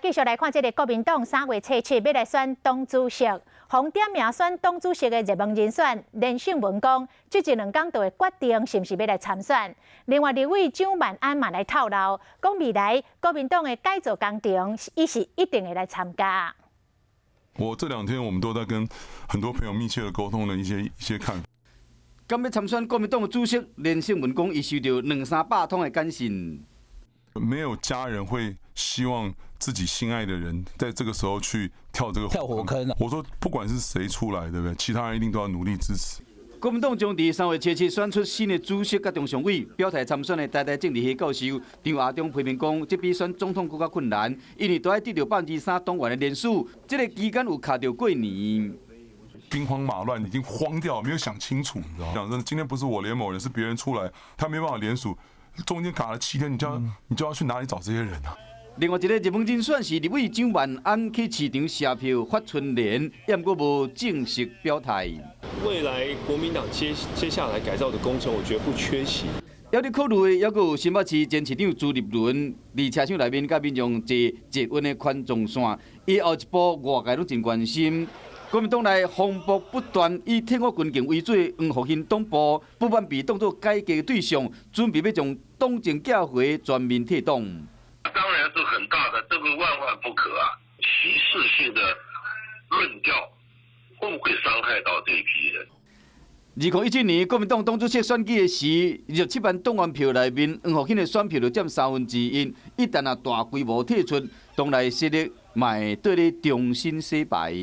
继续来看这个国民党3月初7要来选党主席，红点名选党主席的热门人选连胜文讲，这一2天就会决定是不是要来参选。另外，立委蒋万安嘛来透露，讲未来国民党的改造工程，伊是一定会来参加。我这2天我们都在跟很多朋友密切的沟通的一些看法。敢要参选国民党的主席，连胜文讲，伊收到200-300通的简讯。没有家人会希望自己心爱的人在这个时候去跳这个火坑。我说，不管是谁出来，对不对？其他人一定都要努力支持。国民党将伫3月初7选出新的主席甲中常委，表态参选的台大政治系教授张亚中批评讲，这比选总统更加困难，因为都要得到3%党员的联署，这个期间有卡到过年。兵荒马乱，已经慌掉，没有想清楚，你知道吗？讲真的，今天不是我连某人，是别人出来，他没办法联署。中间卡了7天，你就要去哪里找这些人啊？另外一个热门人选是立委蒋万安去市场写票发春联，也不过无正式表态。未来国民党接下来改造的工程，我觉得不缺席。要你考虑的，还有新北市前市长朱立伦，伫车厢内面甲民众坐稳的宽纵线，伊后一步外界都真关心。国民党内风波不断，以天国军警为主，黄复兴党部不满被当作改革的对象，准备要将党政架回全面退党。当然是很大的，这个万万不可啊！歧视性的论调会不会伤害到这一批人？2017年国民党党主席选举的时，27万党员票内面，黄复兴的选票就占1/3，一旦大规模退出，党内势力嘛会对你重新洗牌。